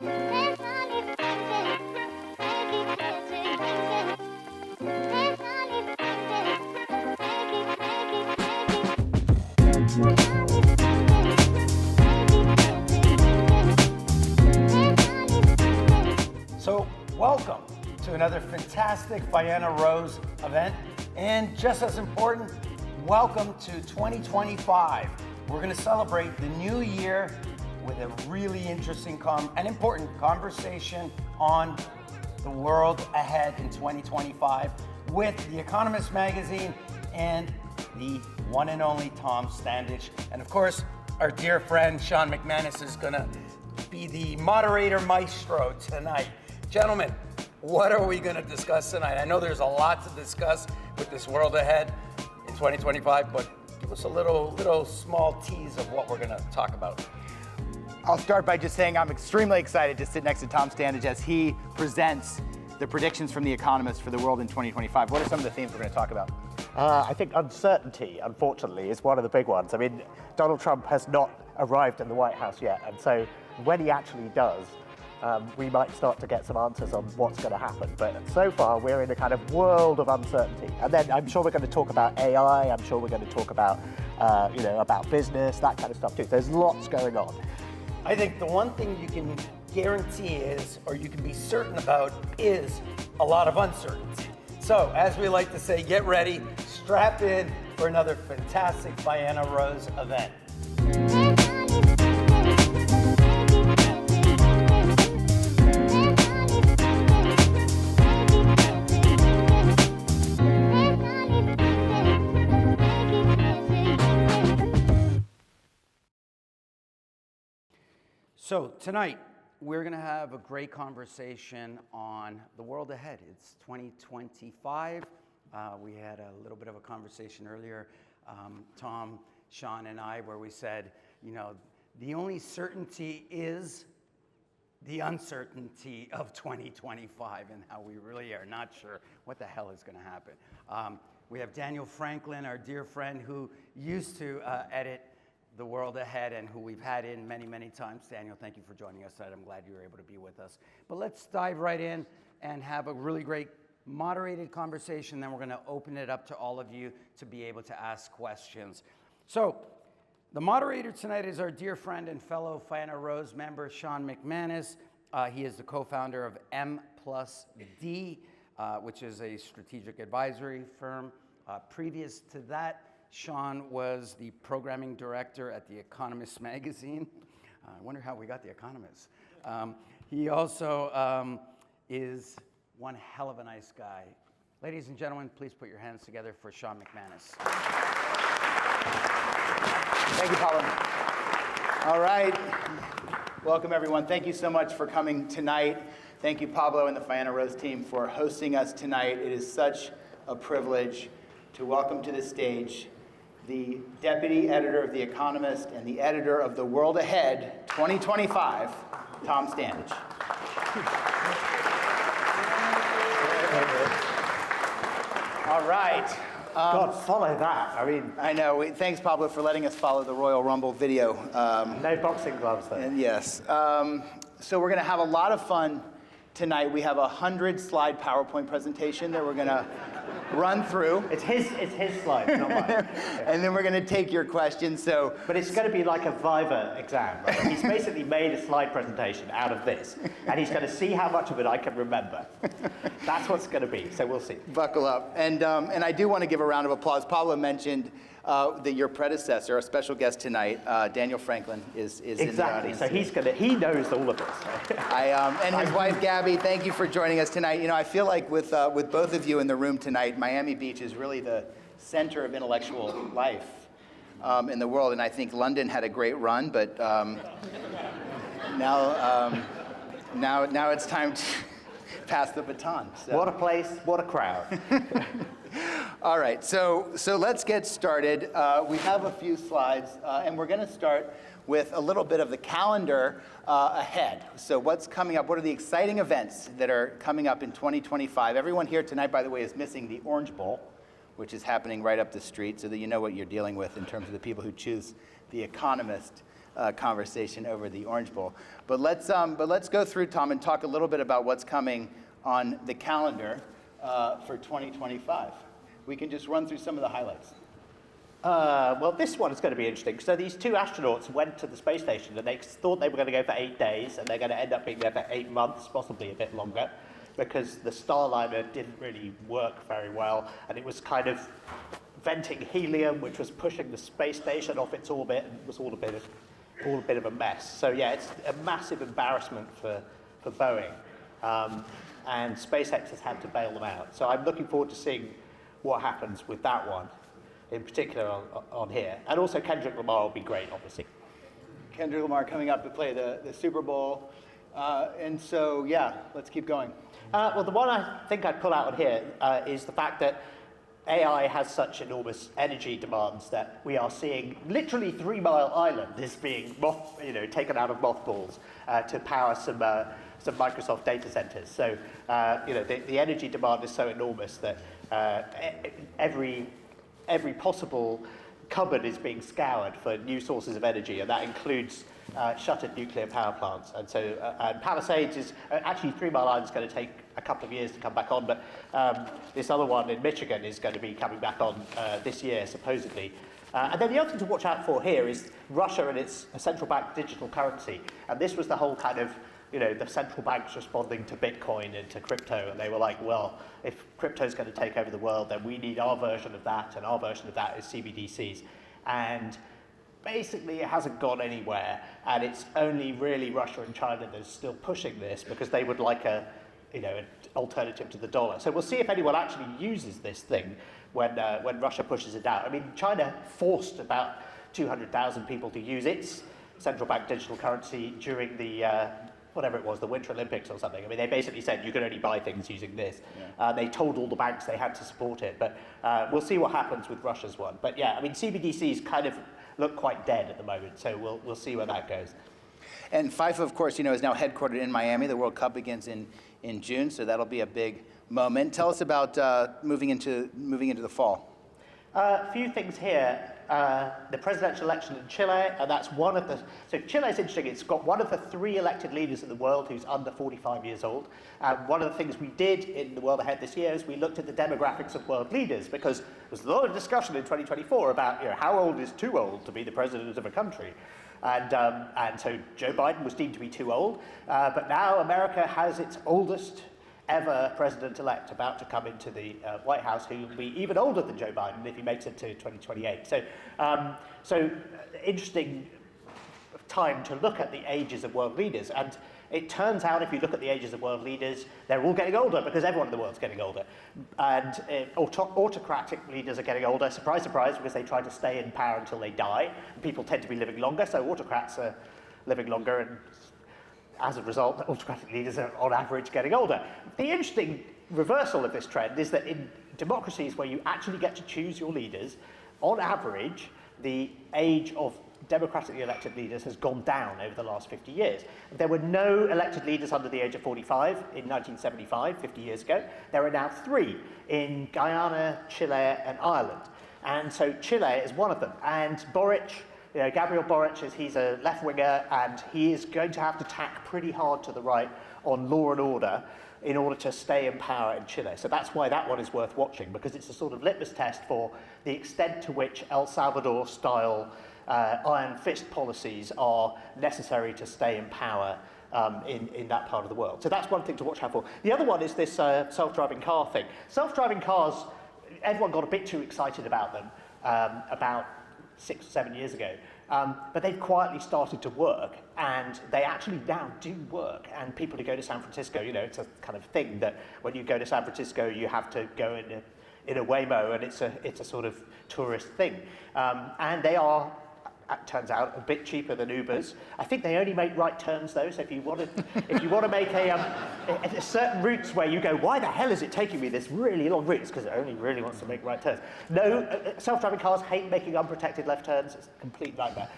So, welcome to another fantastic Faena Rose event, and just as important, welcome to 2025. We're going to celebrate the new year with a really interesting and important conversation on the world ahead in 2025 with The Economist magazine and the one and only Tom Standage. And of course, our dear friend Sean McManus is going to be the moderator maestro tonight. Gentlemen, what are we going to discuss tonight? I know there's a lot to discuss with this world ahead in 2025, but give us a little small tease of what we're going to talk about. I'll start by just saying I'm extremely excited to sit next to Tom Standage as he presents the predictions from The Economist for the world in 2025. What are some of the themes we're going to talk about? I think uncertainty, unfortunately, is one of the big ones. I mean, Donald Trump has not arrived in the White House yet, and so when he actually does, we might start to get some answers on what's going to happen. But so far, we're in a kind of world of uncertainty. And then I'm sure we're going to talk about AI. I'm sure we're going to talk about, about business, that kind of stuff too. There's lots going on. I think the one thing you can guarantee is, or you can be certain about, is a lot of uncertainty. So, as we like to say, get ready, strap in for another fantastic Faena Rose event. So tonight, we're going to have a great conversation on the world ahead. It's 2025. We had a little bit of a conversation earlier, Tom, Sean, and I, where we said, the only certainty is the uncertainty of 2025 and how we really are not sure what the hell is going to happen. We have Daniel Franklin, our dear friend, who used to edit The World Ahead and who we've had in many, many times. Daniel, thank you for joining us tonight. I'm glad you were able to be with us. But let's dive right in and have a really great moderated conversation. Then we're going to open it up to all of you to be able to ask questions. So the moderator tonight is our dear friend and fellow Faena Rose member, Sean McManus. He is the co-founder of M+D, which is a strategic advisory firm. Previous to that, Sean was the programming director at The Economist magazine. I wonder how we got The Economist. He also is one hell of a nice guy. Ladies and gentlemen, please put your hands together for Sean McManus. Thank you, Pablo. All right. Welcome, everyone. Thank you so much for coming tonight. Thank you, Pablo and the Faena Rose team, for hosting us tonight. It is such a privilege to welcome to the stage the deputy editor of The Economist and the editor of The World Ahead 2025, Tom Standage. All right. God, follow that. I mean, I know. Thanks, Pablo, for letting us follow the Royal Rumble video. No boxing gloves, though. And yes. So we're going to have a lot of fun tonight. We have a 100-slide PowerPoint presentation that we're going to run through. It's his slide, not mine. And then we're going to take your questions. But it's going to be like a Viva exam, right? He's basically made a slide presentation out of this, and he's going to see how much of it I can remember. That's what's going to be, so we'll see. Buckle up. And I do want to give a round of applause. Pablo mentioned that your predecessor, our special guest tonight, Daniel Franklin, is in the audience. So he knows all of this. And his wife, Gabby, thank you for joining us tonight. I feel like with both of you in the room tonight, Miami Beach is really the center of intellectual life in the world. And I think London had a great run, but now it's time to pass the baton. So. What a place, what a crowd. All right, so let's get started. We have a few slides, and we're going to start with a little bit of the calendar ahead. So what's coming up? What are the exciting events that are coming up in 2025? Everyone here tonight, by the way, is missing the Orange Bowl, which is happening right up the street, so that you know what you're dealing with in terms of the people who choose The Economist conversation over the Orange Bowl. But let's go through, Tom, and talk a little bit about what's coming on the calendar for 2025. We can just run through some of the highlights. Well, this one is going to be interesting. So these two astronauts went to the space station and they thought they were going to go for 8 days, and they're going to end up being there for 8 months, possibly a bit longer, because the Starliner didn't really work very well, and it was kind of venting helium, which was pushing the space station off its orbit, and it was all a bit of a mess. So yeah, it's a massive embarrassment for Boeing, and SpaceX has had to bail them out. So I'm looking forward to seeing what happens with that one, in particular on here. And also Kendrick Lamar will be great, obviously. Kendrick Lamar coming up to play the Super Bowl. And so, yeah, let's keep going. Well, the one I think I'd pull out on here is the fact that AI has such enormous energy demands that we are seeing literally 3 Mile Island is being taken out of mothballs to power some Microsoft data centers. So, the energy demand is so enormous that every possible cupboard is being scoured for new sources of energy, and that includes shuttered nuclear power plants. And so Palisades is actually 3 Mile Island is going to take a couple of years to come back on, but this other one in Michigan is going to be coming back on this year, supposedly. And then the other thing to watch out for here is Russia and its central bank digital currency. And this was the whole kind of, the central banks responding to Bitcoin and to crypto, and they were like, well, if crypto is going to take over the world, then we need our version of that, and our version of that is CBDCs. And basically it hasn't gone anywhere, and it's only really Russia and China that is still pushing this because they would like an alternative to the dollar. So we'll see if anyone actually uses this thing when Russia pushes it out. I mean, China forced about 200,000 people to use its central bank digital currency during the whatever it was, the Winter Olympics or something. I mean, they basically said you can only buy things using this. Yeah. They told all the banks they had to support it, but we'll see what happens with Russia's one. But yeah, I mean, CBDCs kind of look quite dead at the moment, so we'll see where that goes. And FIFA, of course, is now headquartered in Miami. The World Cup begins in June, so that'll be a big moment. Tell us about moving into the fall. A few things here. The presidential election in Chile, and that's one of the... So Chile is interesting. It's got one of the 3 elected leaders in the world who's under 45 years old. One of the things we did in the World Ahead this year is we looked at the demographics of world leaders, because there was a lot of discussion in 2024 about how old is too old to be the president of a country. And so Joe Biden was deemed to be too old, but now America has its oldest ever president-elect about to come into the White House, who will be even older than Joe Biden if he makes it to 2028. So interesting time to look at the ages of world leaders. And it turns out if you look at the ages of world leaders, they're all getting older because everyone in the world's getting older. And autocratic leaders are getting older, surprise, surprise, because they try to stay in power until they die. People tend to be living longer, so autocrats are living longer, and as a result, autocratic leaders are on average getting older. The interesting reversal of this trend is that in democracies where you actually get to choose your leaders, on average, the age of democratically elected leaders has gone down over the last 50 years. There were no elected leaders under the age of 45 in 1975, 50 years ago. There are now 3 in Guyana, Chile, and Ireland. And so Chile is one of them. And Boric, Gabriel Boric, he's a left-winger, and he is going to have to tack pretty hard to the right on law and order in order to stay in power in Chile. So that's why that one is worth watching, because it's a sort of litmus test for the extent to which El Salvador-style iron fist policies are necessary to stay in power in that part of the world. So that's one thing to watch out for. The other one is this self-driving car thing. Self-driving cars, everyone got a bit too excited about them about 6 or 7 years ago. But they've quietly started to work, and they actually now do work. And people who go to San Francisco, it's a kind of thing that when you go to San Francisco, you have to go in a Waymo, and it's a sort of tourist thing. And they are, it turns out, a bit cheaper than Uber's. I think they only make right turns though, so if you want to make a certain routes where you go, why the hell is it taking me this really long route? It's because it only really wants to make right turns. No, self-driving cars hate making unprotected left turns. It's a complete nightmare.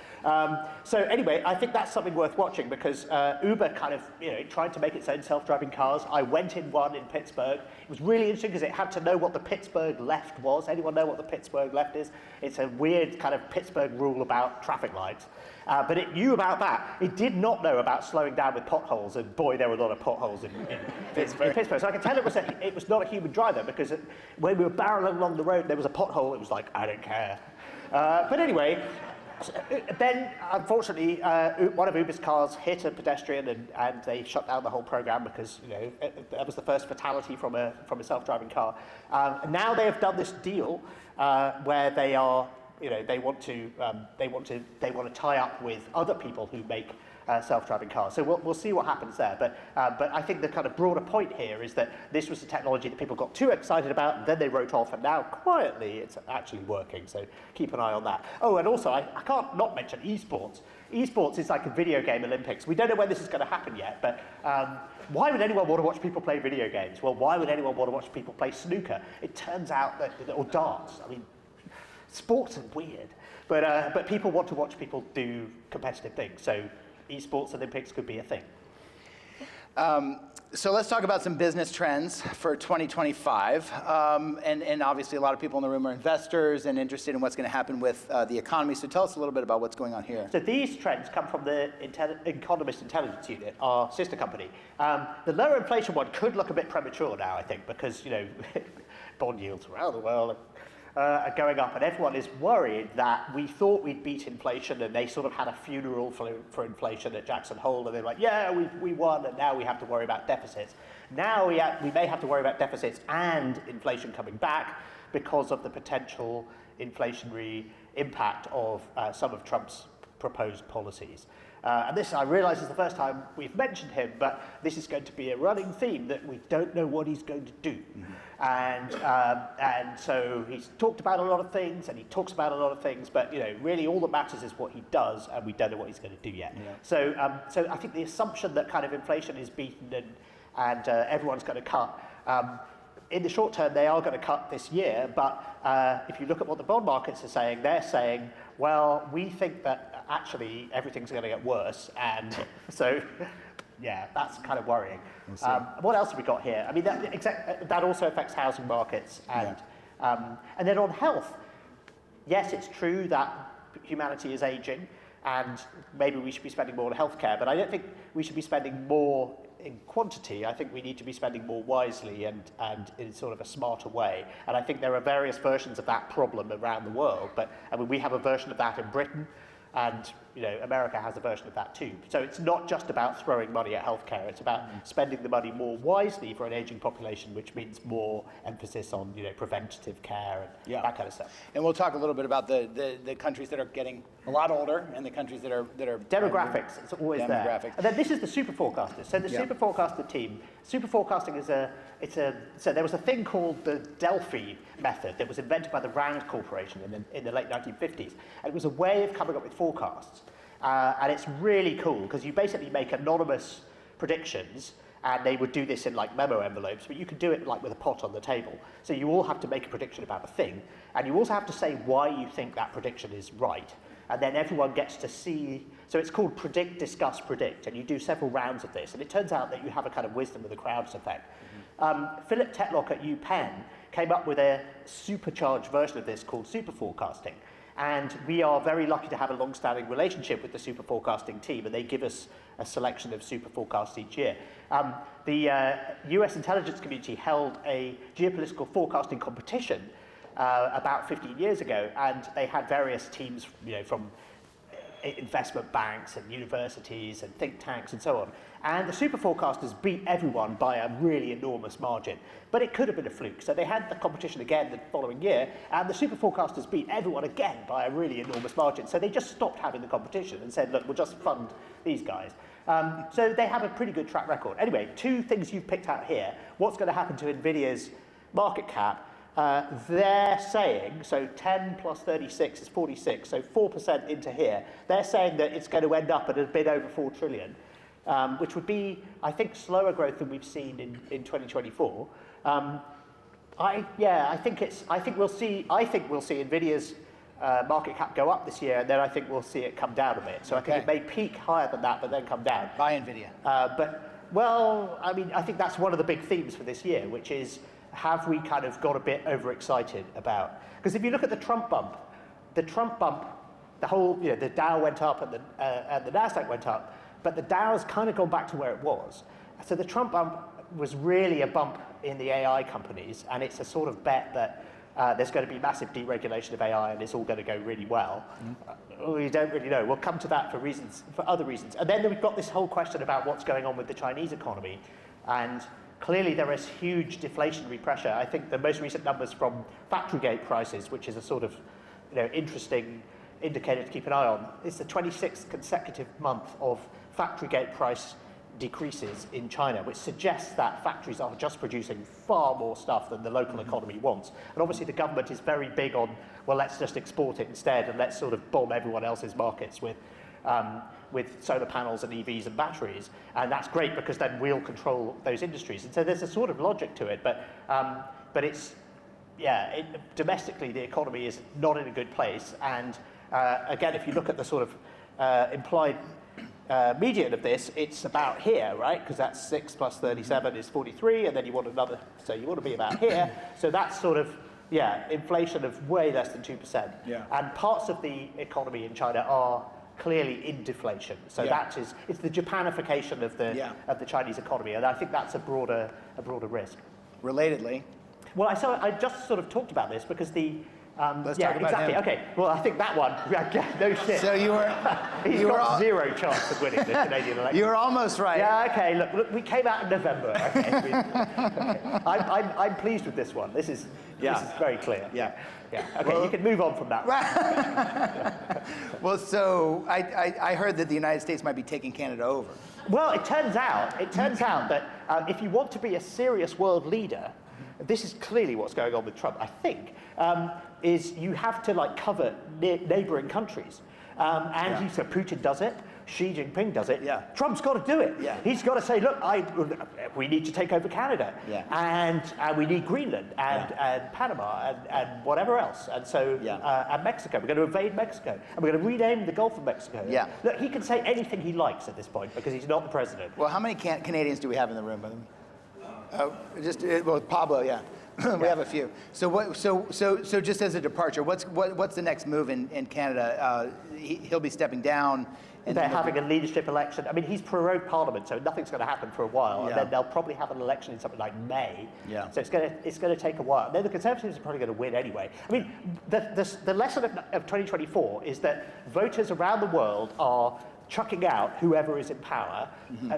So anyway, I think that's something worth watching, because Uber kind of tried to make its own self-driving cars. I went in one in Pittsburgh. It was really interesting because it had to know what the Pittsburgh left was. Anyone know what the Pittsburgh left is? It's a weird kind of Pittsburgh rule about about traffic lights, but it knew about that. It did not know about slowing down with potholes, and boy, there were a lot of potholes in Pittsburgh. So I can tell it was not a human driver, because when we were barreling along the road, there was a pothole. It was like, I don't care. But anyway, then unfortunately, one of Uber's cars hit a pedestrian, and they shut down the whole program because that was the first fatality from a self-driving car. And now they have done this deal where they are. They want to tie up with other people who make self-driving cars. So we'll see what happens there. But I think the kind of broader point here is that this was a technology that people got too excited about, and then they wrote off, and now quietly it's actually working. So keep an eye on that. Oh, and also I can't not mention esports. Esports is like a video game Olympics. We don't know when this is going to happen yet, but why would anyone want to watch people play video games? Well, why would anyone want to watch people play snooker? It turns out that, or darts. I mean, sports are weird, but people want to watch people do competitive things. So esports Olympics could be a thing. So let's talk about some business trends for 2025. And obviously a lot of people in the room are investors and interested in what's going to happen with the economy. So tell us a little bit about what's going on here. So these trends come from the Economist Intelligence Unit, our sister company. The lower inflation one could look a bit premature now, I think, because bond yields around the world are going up, and everyone is worried that we thought we'd beat inflation, and they sort of had a funeral for inflation at Jackson Hole, and they're like, yeah, we won, and now we have to worry about deficits. Now we may have to worry about deficits and inflation coming back because of the potential inflationary impact of some of Trump's proposed policies. And this, I realise, is the first time we've mentioned him, but this is going to be a running theme that we don't know what he's going to do. And so he's talked about a lot of things, and he talks about a lot of things, but really all that matters is what he does, and we don't know what he's going to do yet. Yeah. So I think the assumption that kind of inflation is beaten and everyone's going to cut. In the short term, they are going to cut this year, but if you look at what the bond markets are saying, they're saying, well, we think that actually everything's going to get worse, and so, yeah, that's kind of worrying. What else have we got here? I mean, that also affects housing markets, and then on health, yes, it's true that humanity is aging, and maybe we should be spending more on healthcare, but I don't think we should be spending more in quantity. I think we need to be spending more wisely and in sort of a smarter way. And I think there are various versions of that problem around the world. But I mean, we have a version of that in Britain, and America has a version of that too. So it's not just about throwing money at healthcare. It's about spending the money more wisely for an aging population, which means more emphasis on preventative care and that kind of stuff. And we'll talk a little bit about the countries that are getting a lot older and the countries that are demographics. It's always there. And then this is the super forecaster. So the super forecaster team. Super forecasting is so there was a thing called the Delphi method that was invented by the Rand Corporation in the late 1950s. And it was a way of coming up with forecasts. And it's really cool because you basically make anonymous predictions, and they would do this in like memo envelopes, but you could do it like with a pot on the table. So you all have to make a prediction about a thing, and you also have to say why you think that prediction is right. And then everyone gets to see, so it's called predict, discuss, predict, and you do several rounds of this, and it turns out that you have a kind of wisdom of the crowds effect. Philip Tetlock at UPenn came up with a supercharged version of this called super forecasting. And we are very lucky to have a long-standing relationship with the super forecasting team, and they give us a selection of super forecasts each year. The US intelligence community held a geopolitical forecasting competition about 15 years ago, and they had various teams, from investment banks and universities and think tanks and so on. And the super forecasters beat everyone by a really enormous margin. But it could have been a fluke. So they had the competition again the following year, and the super forecasters beat everyone again by a really enormous margin. So they just stopped having the competition and said, look, we'll just fund these guys. So they have a pretty good track record. Anyway, two things you've picked out here. What's going to happen to NVIDIA's market cap? They're saying, so 10 plus 36 is 46, so 4% into here, they're saying that it's going to end up at a bit over 4 trillion, which would be, I think, slower growth than we've seen in 2024. I think we'll see NVIDIA's market cap go up this year, and then I think we'll see it come down a bit. So I think it may peak higher than that, but then come down. Buy NVIDIA. I think that's one of the big themes for this year, which is, have we kind of got a bit overexcited about? Because if you look at the Trump bump the whole, the Dow went up and the Nasdaq went up, but the Dow has kind of gone back to where it was. So the Trump bump was really a bump in the AI companies, and it's a sort of bet that there's going to be massive deregulation of AI and it's all going to go really well. We don't really know. We'll come to that for other reasons. And then we've got this whole question about what's going on with the Chinese economy. And clearly there is huge deflationary pressure. I think the most recent numbers from factory gate prices, which is a sort of interesting indicator to keep an eye on, it's the 26th consecutive month of factory gate price decreases in China, which suggests that factories are just producing far more stuff than the local economy wants. And obviously the government is very big on, well, let's just export it instead and let's sort of bomb everyone else's markets with solar panels and EVs and batteries. And that's great because then we'll control those industries. And so there's a sort of logic to it, but it's, domestically the economy is not in a good place. And again, if you look at the sort of implied median of this, it's about here, right? Because that's 6 plus 37 is 43, and then you want another, so you want to be about here. So that's sort of, inflation of way less than 2%. Yeah. And parts of the economy in China are clearly in deflation. So it's the Japanification of the Chinese economy, and I think that's a broader risk. Relatedly. Well, I just sort of talked about this because the Let's talk about exactly. him. Okay. Well, I think that one. No shit. So He's got zero chance of winning the Canadian election. You were almost right. Yeah. Okay. Look, we came out in November. Okay. I'm pleased with this one. This is very clear. Yeah. Yeah. Okay. Well, you can move on from that one. Well, so I heard that the United States might be taking Canada over. Well, it turns out that if you want to be a serious world leader, this is clearly what's going on with Trump, I think, is you have to cover neighboring countries. So Putin does it, Xi Jinping does it, Trump's got to do it. Yeah. He's got to say, look, we need to take over Canada, and we need Greenland, and Panama, and whatever else. And so, and Mexico, we're going to invade Mexico, and we're going to rename the Gulf of Mexico. Yeah. Look, he can say anything he likes at this point, because he's not the president. Well, how many Canadians do we have in the room? Pablo, we have a few. So just as a departure, what's the next move in Canada? He'll be stepping down. And they're having a leadership election. I mean, he's prorogued Parliament, so nothing's going to happen for a while. And then they'll probably have an election in something like May. Yeah. So it's going to take a while. And then the Conservatives are probably going to win anyway. I mean, the lesson of 2024 is that voters around the world are chucking out whoever is in power,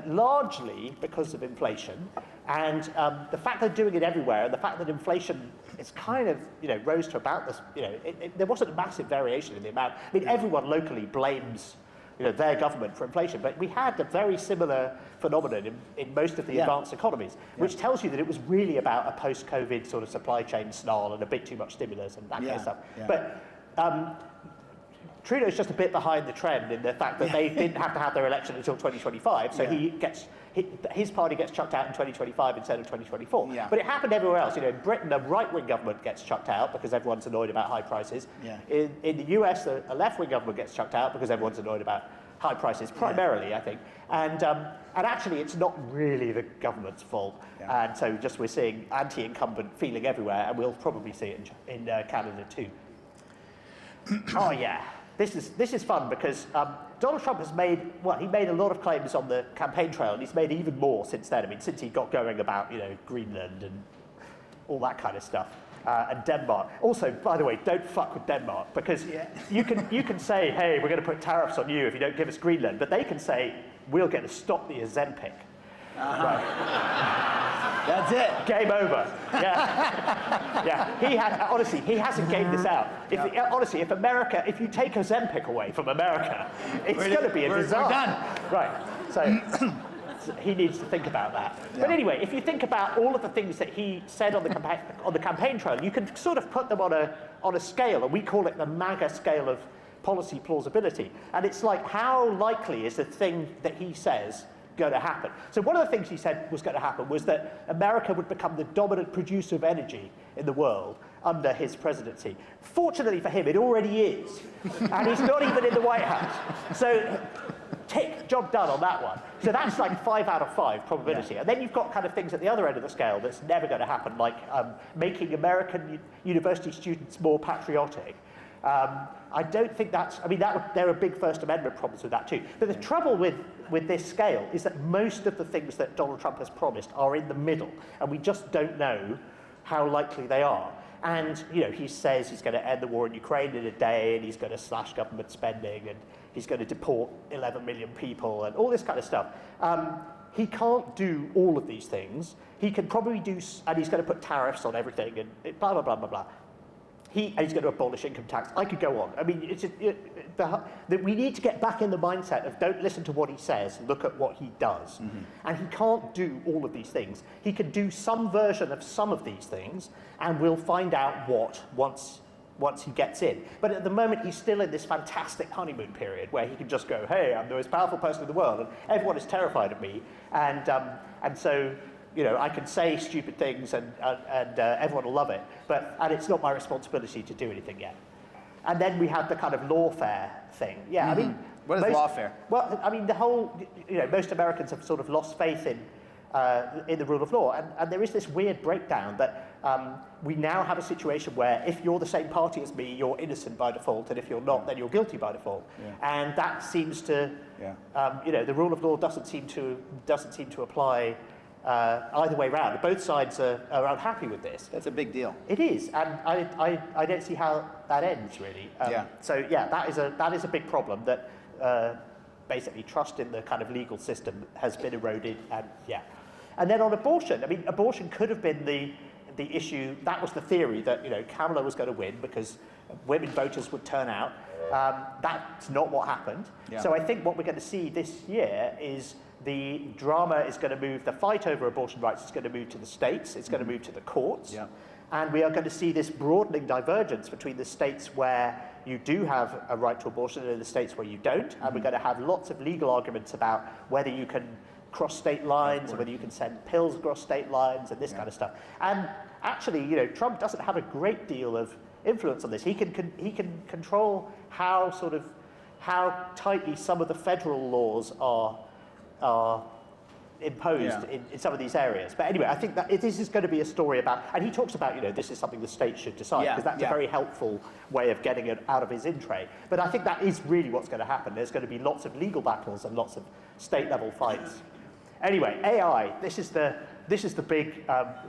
largely because of inflation. And the fact they're doing it everywhere, and the fact that inflation is kind of, rose to about this, there wasn't a massive variation in the amount. I mean, everyone locally blames, their government for inflation, but we had a very similar phenomenon in most of the advanced economies, which tells you that it was really about a post-COVID sort of supply chain snarl and a bit too much stimulus and that kind of stuff. Yeah. But Trudeau's just a bit behind the trend in the fact that they didn't have to have their election until 2025, so his party gets chucked out in 2025 instead of 2024. Yeah. But it happened everywhere else. In Britain, a right-wing government gets chucked out because everyone's annoyed about high prices. Yeah. In the US, a left-wing government gets chucked out because everyone's annoyed about high prices, primarily, I think. And actually, it's not really the government's fault. Yeah. And so just we're seeing anti-incumbent feeling everywhere, and we'll probably see it in Canada too. Oh, yeah. This is fun because Donald Trump has made a lot of claims on the campaign trail, and he's made even more since then. I mean, since he got going about, Greenland and all that kind of stuff, and Denmark. Also, by the way, don't fuck with Denmark, because you can say, hey, we're going to put tariffs on you if you don't give us Greenland, but they can say, we're going to stop the Ozempic. Right. That's it. Game over. Yeah. Honestly, he hasn't gamed this out. Honestly, if you take Ozempic away from America, it's going to be a disaster. We're done. Right. So he needs to think about that. Yeah. But anyway, if you think about all of the things that he said on the campaign trail, you can sort of put them on a scale, and we call it the MAGA scale of policy plausibility. And it's like, how likely is the thing that he says going to happen? So one of the things he said was going to happen was that America would become the dominant producer of energy in the world under his presidency. Fortunately for him, it already is. And he's not even in the White House. So tick, job done on that one. So that's like 5 out of 5 probability. Yeah. And then you've got kind of things at the other end of the scale that's never going to happen, like making American university students more patriotic. I don't think that's, I mean, there are big First Amendment problems with that too. But the trouble with this scale is that most of the things that Donald Trump has promised are in the middle, and we just don't know how likely they are. And, you know, he says he's going to end the war in Ukraine in a day, and he's going to slash government spending, and he's going to deport 11 million people, and all this kind of stuff. He can't do all of these things. He can probably do, and he's going to put tariffs on everything, and blah, blah, blah, blah, blah. And he's going to abolish income tax. I could go on. I mean, we need to get back in the mindset of don't listen to what he says, look at what he does. And he can't do all of these things. He can do some version of some of these things, and we'll find out what once he gets in. But at the moment, he's still in this fantastic honeymoon period where he can just go, hey, I'm the most powerful person in the world, and everyone is terrified of me. And so, you know, I can say stupid things and everyone will love it, and it's not my responsibility to do anything yet. And then we have the kind of lawfare thing. Yeah, I mean, what is lawfare? Well, I mean, the whole, you know, most Americans have sort of lost faith in the rule of law, and there is this weird breakdown that we now have a situation where if you're the same party as me, you're innocent by default, and if you're not, then you're guilty by default. And that seems to, you know, the rule of law doesn't seem to apply either way around. Both sides are unhappy with this. That's a big deal. It is, and I don't see how that ends really. So yeah, that is a big problem that basically trust in the kind of legal system has been eroded, and then on abortion, I mean, abortion could have been the issue. That was the theory that, you know, Kamala was going to win because women voters would turn out. That's not what happened. So I think what we're going to see this year is the drama is going to move, the fight over abortion rights is going to move to the states, it's going to move to the courts, and we are going to see this broadening divergence between the states where you do have a right to abortion and the states where you don't, and we're going to have lots of legal arguments about whether you can cross state lines, whether you can send pills across state lines, and this kind of stuff. And actually, you know, Trump doesn't have a great deal of influence on this. He can control how tightly some of the federal laws are imposed in some of these areas. But anyway, I think that this is going to be a story about, and he talks about, you know, this is something the state should decide, because that's a very helpful way of getting it out of his in tray. But I think that is really what's going to happen. There's going to be lots of legal battles and lots of state level fights. Anyway, AI, this is the big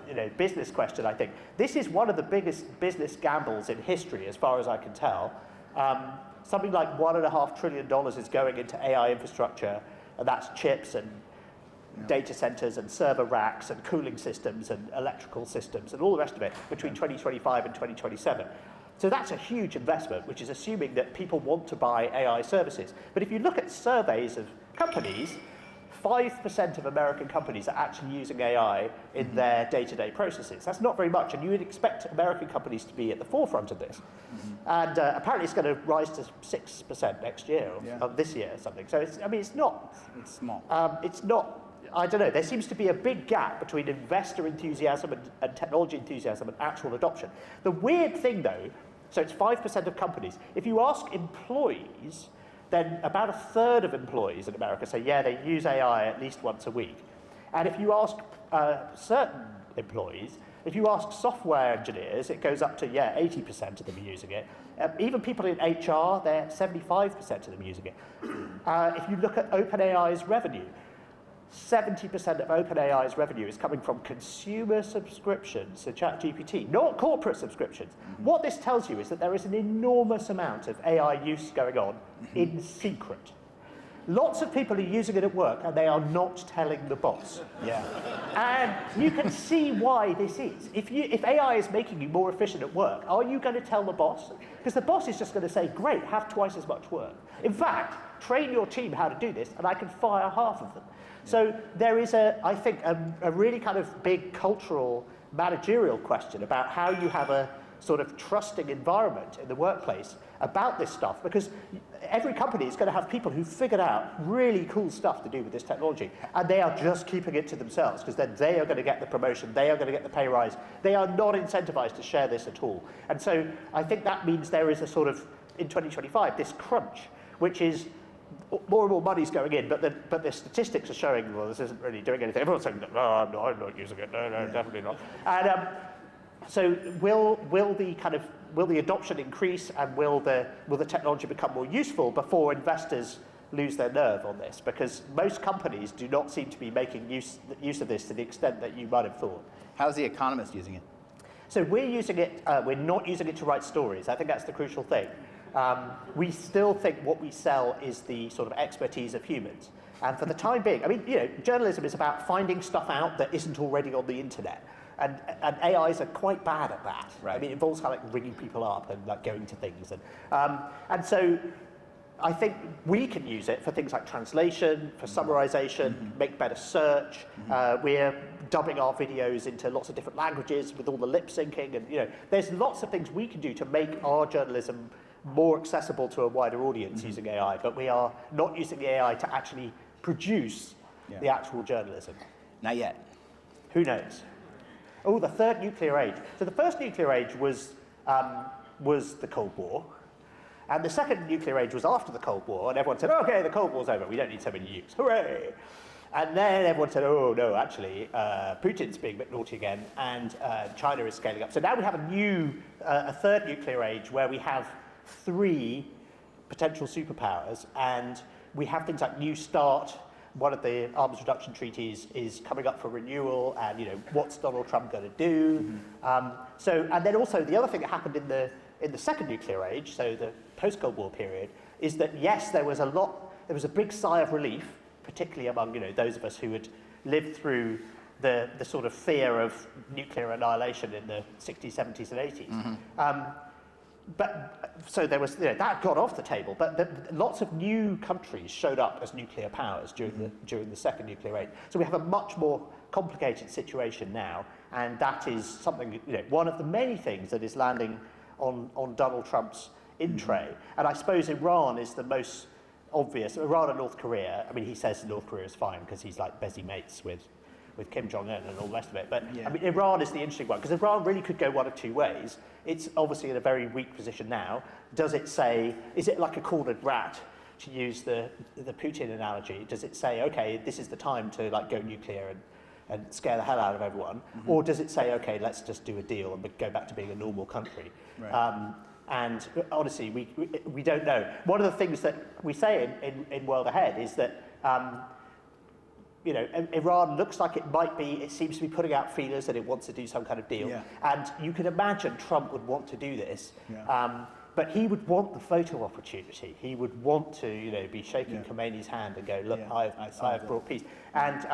you know, business question, I think. This is one of the biggest business gambles in history, as far as I can tell. Something like $1.5 trillion is going into AI infrastructure, and that's chips and data centers and server racks and cooling systems and electrical systems and all the rest of it between 2025 and 2027. So that's a huge investment, which is assuming that people want to buy AI services. But if you look at surveys of companies, 5% of American companies are actually using AI in their day-to-day processes. That's not very much, and you would expect American companies to be at the forefront of this. And apparently it's going to rise to 6% next year, or this year or something. So it's, I mean, it's not... It's small. It's not... I don't know, there seems to be a big gap between investor enthusiasm and technology enthusiasm and actual adoption. The weird thing, though, so it's 5% of companies. If you ask employees, then about a third of employees in America say, yeah, they use AI at least once a week. And if you ask certain employees, if you ask software engineers, it goes up to, 80% of them are using it. Even people in HR, they're 75% of them using it. If you look at OpenAI's revenue, 70% of OpenAI's revenue is coming from consumer subscriptions to ChatGPT, not corporate subscriptions. What this tells you is that there is an enormous amount of AI use going on in secret. Lots of people are using it at work, and they are not telling the boss. And you can see why this is. If AI is making you more efficient at work, are you going to tell the boss? Because the boss is just going to say, great, have twice as much work. In fact, train your team how to do this, and I can fire half of them. So there is, I think, a really kind of big cultural, managerial question about how you have a sort of trusting environment in the workplace about this stuff, because every company is going to have people who figured out really cool stuff to do with this technology, and they are just keeping it to themselves, because then they are going to get the promotion, they are going to get the pay rise, they are not incentivized to share this at all. And so I think that means there is a sort of, in 2025, this crunch, which is more and more money's going in, but the statistics are showing, well, this isn't really doing anything. Everyone's saying, no, I'm not using it. No, definitely not. And so will the kind of the adoption increase, and will the technology become more useful before investors lose their nerve on this? Because most companies do not seem to be making use of this to the extent that you might have thought. How's The Economist using it? So we're using it, we're not using it to write stories. I think that's the crucial thing. We still think what we sell is the sort of expertise of humans. And for the time being, I mean, journalism is about finding stuff out that isn't already on the internet. And AIs are quite bad at that. Right. I mean, it involves kind of like ringing people up and like going to things. And so I think we can use it for things like translation, for summarization, make better search. We're dubbing our videos into lots of different languages with all the lip syncing. And there's lots of things we can do to make our journalism more accessible to a wider audience using AI. But we are not using the AI to actually produce the actual journalism. Not yet. Who knows? Oh, the third nuclear age. So the first nuclear age was the Cold War. And the second nuclear age was after the Cold War, and everyone said, okay, the Cold War's over, we don't need so many nukes, hooray! And then everyone said, oh, no, actually, Putin's being a bit naughty again, and China is scaling up. So now we have a third nuclear age where we have 3 potential superpowers, and we have things like New START. One of the arms reduction treaties is coming up for renewal, and what's Donald Trump going to do? And then also the other thing that happened in the second nuclear age, so the post-Cold War period, is that yes, there was a big sigh of relief, particularly among those of us who had lived through the sort of fear of nuclear annihilation in the 60s, 70s, and 80s. But so there was that got off the table, but lots of new countries showed up as nuclear powers during the second nuclear age. So we have a much more complicated situation now, and that is something one of the many things that is landing on Donald Trump's in tray. And I suppose Iran is the most obvious. Iran and North Korea. I mean, he says North Korea is fine because he's like busy mates with Kim Jong-un and all the rest of it. But I mean, Iran is the interesting one because Iran really could go one of 2 ways. It's obviously in a very weak position now. Does it say, is it like a cornered rat, to use the Putin analogy? Does it say, okay, this is the time to like go nuclear and scare the hell out of everyone? Or does it say, okay, let's just do a deal and go back to being a normal country? Right. And honestly, we don't know. One of the things that we say in World Ahead is that Iran looks like it seems to be putting out feelers that it wants to do some kind of deal. Yeah. And you can imagine Trump would want to do this. Yeah. But he would want the photo opportunity. He would want to, be shaking Khomeini's hand and go, look, I've brought peace. And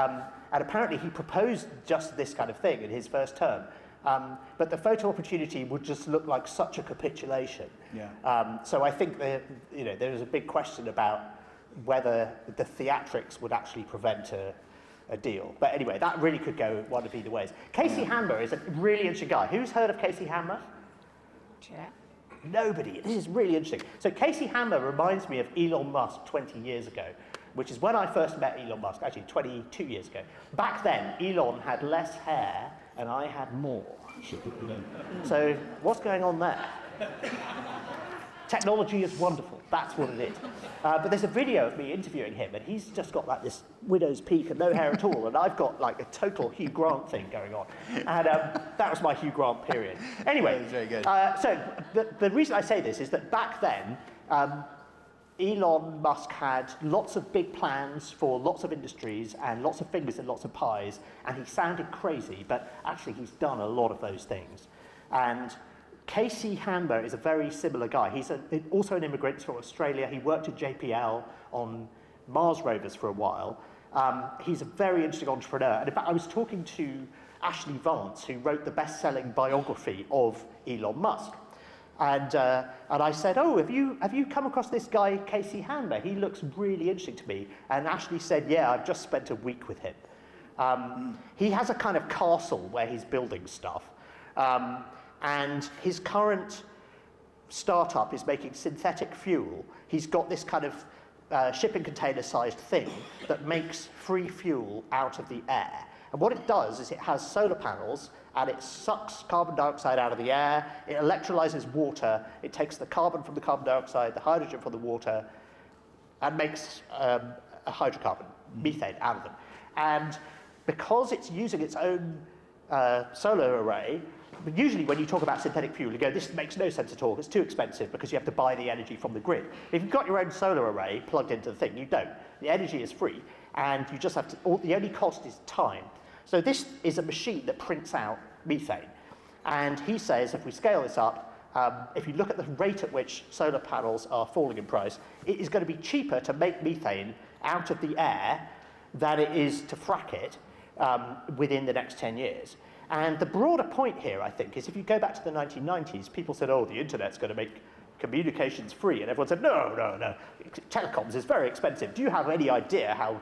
apparently he proposed just this kind of thing in his first term. But the photo opportunity would just look like such a capitulation. Yeah. So I think there is a big question about whether the theatrics would actually prevent a deal. But anyway, that really could go one of either ways. Casey Hammer is a really interesting guy. Who's heard of Casey Hammer? Yeah. Nobody. This is really interesting. So Casey Hammer reminds me of Elon Musk 20 years ago, which is when I first met Elon Musk, actually 22 years ago. Back then, Elon had less hair and I had more. So what's going on there? Technology is wonderful. That's what it is. But there's a video of me interviewing him, and he's just got like this widow's peak and no hair at all, and I've got like a total Hugh Grant thing going on. And that was my Hugh Grant period. Anyway, That was very good. So the reason I say this is that back then, Elon Musk had lots of big plans for lots of industries and lots of fingers and lots of pies, and he sounded crazy, but actually he's done a lot of those things. And Casey Hammer is a very similar guy. He's also an immigrant from Australia. He worked at JPL on Mars rovers for a while. He's a very interesting entrepreneur. And in fact, I was talking to Ashley Vance, who wrote the best-selling biography of Elon Musk. And I said, oh, have you come across this guy, Casey Hammer? He looks really interesting to me. And Ashley said, yeah, I've just spent a week with him. He has a kind of castle where he's building stuff. And his current startup is making synthetic fuel. He's got this kind of shipping container-sized thing that makes free fuel out of the air. And what it does is it has solar panels, and it sucks carbon dioxide out of the air, it electrolyzes water, it takes the carbon from the carbon dioxide, the hydrogen from the water, and makes a hydrocarbon, methane, out of them. And because it's using its own solar array, But usually when you talk about synthetic fuel, you go, this makes no sense at all. It's too expensive because you have to buy the energy from the grid. If you've got your own solar array plugged into the thing, you don't. The energy is free, and you just have to, the only cost is time. So this is a machine that prints out methane. And he says if we scale this up, if you look at the rate at which solar panels are falling in price, it is going to be cheaper to make methane out of the air than it is to frack it within the next 10 years. And the broader point here, I think, is if you go back to the 1990s, people said, oh, the internet's going to make communications free. And everyone said, no, no, no. Telecoms is very expensive. Do you have any idea how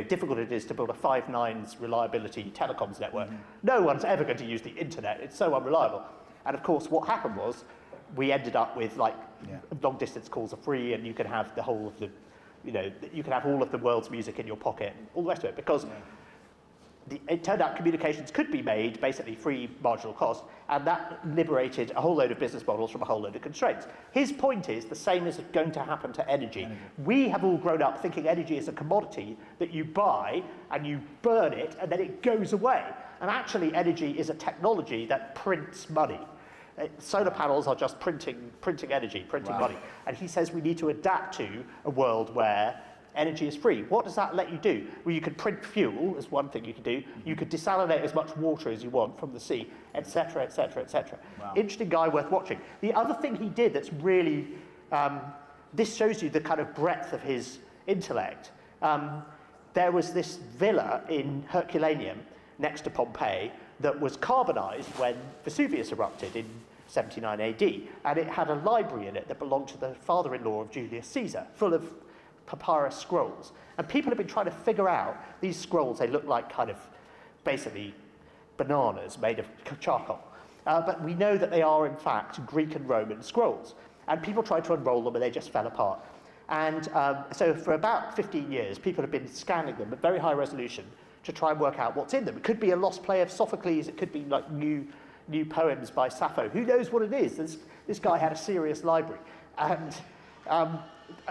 difficult it is to build a 5 nines reliability telecoms network? No one's ever going to use the internet. It's so unreliable. And of course, what happened was we ended up with long distance calls are free, and you can have the whole of the, you can have all of the world's music in your pocket, and all the rest of it, because it turned out communications could be made basically free marginal cost, and that liberated a whole load of business models from a whole load of constraints. His point is the same is going to happen to energy. We have all grown up thinking energy is a commodity that you buy and you burn it and then it goes away. And actually energy is a technology that prints money. Solar panels are just printing energy, printing money. And he says we need to adapt to a world where energy is free. What does that let you do? Well, you could print fuel, is one thing you could do. You could desalinate as much water as you want from the sea, etc., etc., etc. Interesting guy, worth watching. The other thing he did that's really, this shows you the kind of breadth of his intellect. There was this villa in Herculaneum next to Pompeii that was carbonized when Vesuvius erupted in 79 AD, and it had a library in it that belonged to the father-in-law of Julius Caesar, full of papyrus scrolls. And people have been trying to figure out these scrolls. They look like kind of basically bananas made of charcoal. But we know that they are, in fact, Greek and Roman scrolls. And people tried to unroll them and they just fell apart. And so for about 15 years, people have been scanning them at very high resolution to try and work out what's in them. It could be a lost play of Sophocles. It could be like new poems by Sappho. Who knows what it is? This guy had a serious library. And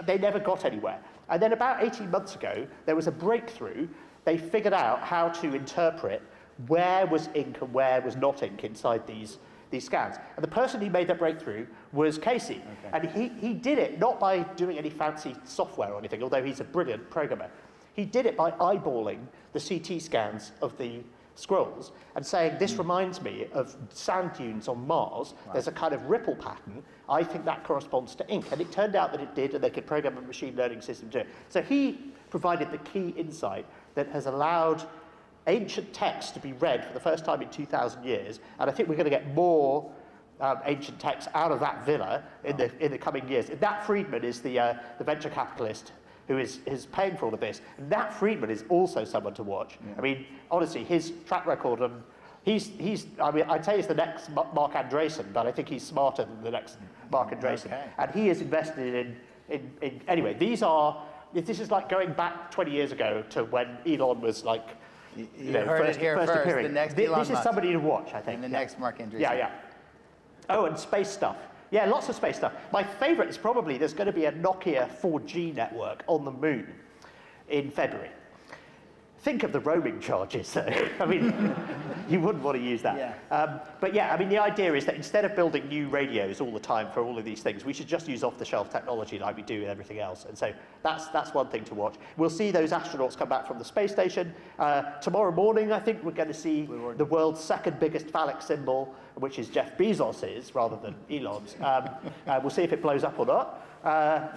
they never got anywhere. And then about 18 months ago, there was a breakthrough. They figured out how to interpret where was ink and where was not ink inside these scans. And the person who made that breakthrough was Casey. And he did it not by doing any fancy software or anything, although he's a brilliant programmer. He did it by eyeballing the CT scans of the scrolls and saying, this reminds me of sand dunes on Mars. There's a kind of ripple pattern. I think that corresponds to ink. And it turned out that it did, and they could program a machine learning system to do it. So he provided the key insight that has allowed ancient texts to be read for the first time in 2,000 years. And I think we're going to get more ancient texts out of that villa in the coming years. And Nat Friedman is the venture capitalist who is paying for all of this. And Nat Friedman is also someone to watch. I mean, honestly, his track record, and I mean, I'd say he's the next Mark Andreessen, but I think he's smarter than the next Mark Andreessen. And he is invested in anyway, this is like going back 20 years ago to when Elon was like, you heard it here first, appearing. the next Elon This is Musk. somebody to watch, I think. And the next Mark Andreessen. Yeah. Oh, and space stuff. Yeah, lots of space stuff. My favorite is probably there's going to be a Nokia 4G network on the moon in February. Think of the roaming charges, though. I mean, you wouldn't want to use that. But yeah, I mean, the idea is that instead of building new radios all the time for all of these things, we should just use off-the-shelf technology like we do with everything else. And so that's one thing to watch. We'll see those astronauts come back from the space station. Tomorrow morning, I think we're going to see the world's second biggest phallic symbol, which is Jeff Bezos's rather than Elon's. We'll see if it blows up or not.